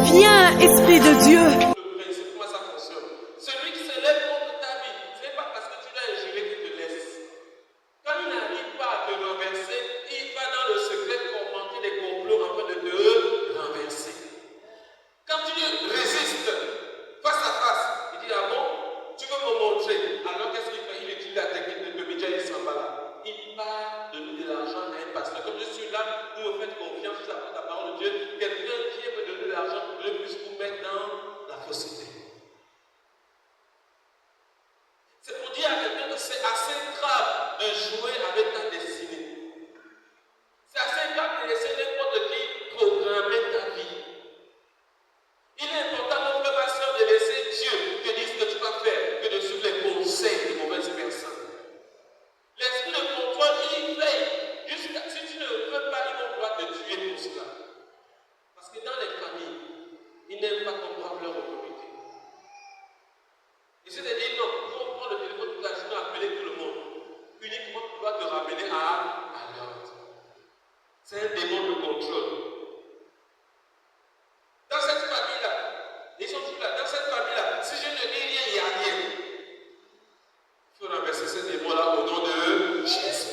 Viens, Esprit de Dieu. Le principe, comment ça fonctionne? Celui qui se lève contre ta vie, ce n'est pas parce que tu l'as injuré qu'il te laisse. Quand il n'arrive pas à te renverser, il va dans le secret commenter les complots afin de te renverser. Quand tu résistes face à face, il dit ah bon, tu veux me montrer? Alors qu'est-ce qu'il fait? Il utilise la technique de Tommy Jerry Sambala. Il part de nous de l'argent à un pasteur. Comme je suis là, vous me faites confiance, je apporte la parole de Dieu. Quelqu'un qui veut donner de l'argent pour que je puisse vous mettre dans la fausseté. C'est pour dire à quelqu'un que c'est assez grave de jouer avec ta destinée. C'est assez grave de laisser n'importe qui programmer ta vie. Il est important, mon frère, ma soeur, de laisser Dieu te dire ce que tu vas faire, que de suivre les conseils de mauvaises personnes. L'esprit de contrôle, il veille. Jusqu'à si tu ne veux pas, ils vont pouvoir te tuer pour cela. Parce que dans les familles, ils n'aiment pas qu'on brave leur autorité. Et c'est-à-dire, non, on prend le téléphone toute la journée, appeler tout le monde. Uniquement pour pouvoir te ramener à l'ordre. C'est un démon de contrôle. Dans cette famille-là, ils sont tous là, dans cette famille-là, si je ne dis rien, il n'y a rien. Il faut renverser ce démon-là au nom de Jésus.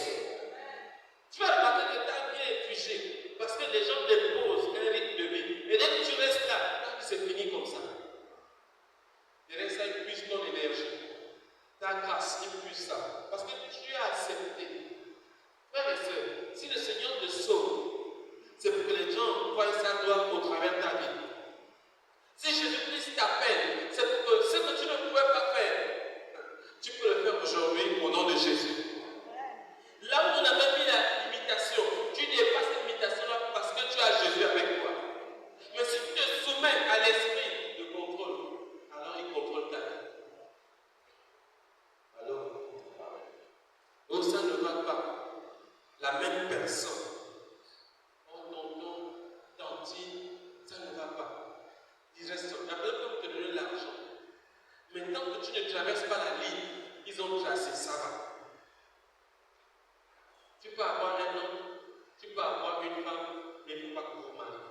Tu vas remarquer que tu as bien épuisé parce que les gens déposent un rythme de vie. Et dès que tu restes là, c'est fini comme ça. Et reste ça épuise ton énergie. Ta grâce épuise ça. Parce que tu as accepté. Frères et sœurs, si le Seigneur te sauve, c'est pour que les gens voient sa gloire au travers de ta vie. Si Jésus-Christ t'appelle, c'est pour que ce que tu ne pouvais pas faire, tu peux le faire aujourd'hui au nom de Jésus. Là où on avait mis la limitation, tu dépasses cette limitation-là parce que tu as Jésus avec toi. Mais si tu te soumets à l'esprit de contrôle, alors il contrôle ta vie. Alors, oh, ça ne va pas. La même personne, oh tonton, tantine, ça ne va pas. Il reste, la personne peut te donner l'argent. Mais tant que tu ne traverses pas la ligne, ils ont tracé, ça va. Tu peux avoir un homme, tu peux avoir une femme, mais il ne faut pas que vous mariez.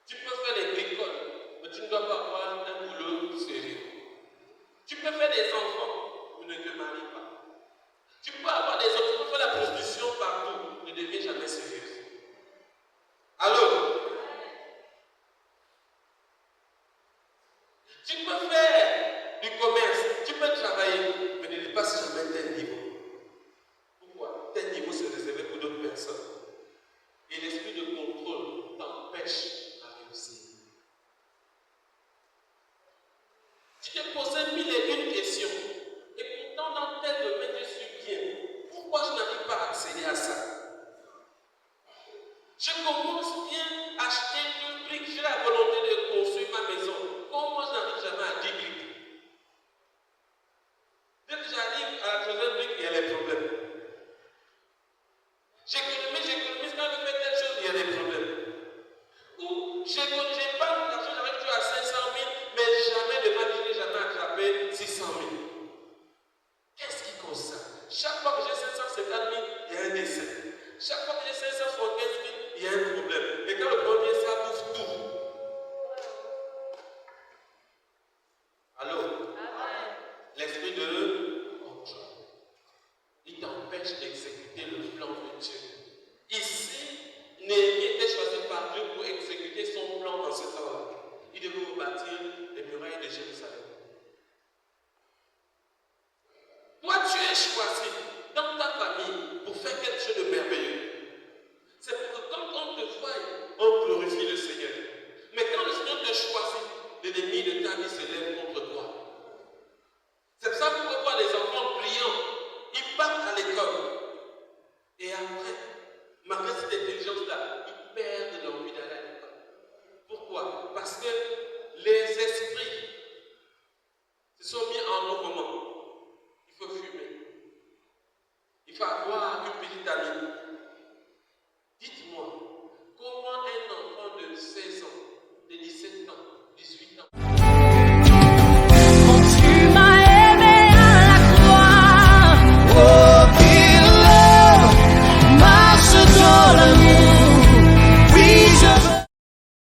Tu peux faire les bricoles, mais tu ne dois pas avoir un boulot sérieux. Tu peux faire des enfants, mais ne te marie pas. Tu peux avoir des autres, tu peux faire la prostitution partout, ne deviens jamais sérieuse. Alors, tu peux faire du commerce, tu peux travailler, mais ne dépasse jamais tel niveau. Pourquoi? Tel niveau c'est réservé pour d'autres personnes. Et l'esprit de contrôle t'empêche à réussir. Tu t'es posé mille et une questions. Et pourtant, dans tel domaine, je suis bien. Pourquoi je n'arrive pas à accéder à ça? Je commence bien à acheter 2 briques. J'ai la volonté de construire ma maison. Pourquoi je n'arrive jamais à 10 briques? Dès que j'arrive à la 3e brique, il y a les problèmes. J'économise, quand je fais telle chose, il y a des problèmes. Ou j'ai pas l'argent, j'arrive toujours à 500 000, mais jamais de ma vie, je n'ai jamais attrapé 600 000. Qu'est-ce qui cause ça? Chaque fois que j'ai 550 000, il y a un décès. Chaque fois que j'ai 575 000, il y a un problème. Et quand le problème vient, ça bouffe tout. Alors, l'esprit de contrôle, il t'empêche d'exécuter le plan de Dieu. Ici, Néhémie était choisi par Dieu pour exécuter son plan en ce temps-là. Il devait rebâtir les murailles de Jérusalem. Toi, tu es choisi dans ta famille pour faire quelque chose de merveilleux. C'est pour que quand on te voie, on glorifie le Seigneur. Mais quand le Seigneur te choisit, l'ennemi de ta vie se lève contre toi. C'est pour ça que vous pouvez voir les enfants brillants. Ils partent à l'école. Et après, malgré cette intelligence-là, ils perdent leur vie d'aller à l'école. Pourquoi? Parce que les esprits se sont mis en mouvement. Il faut fumer. Il faut avoir une petite amie. Dites-moi, comment un enfant de 16 ans, de 17 ans, 18 ans,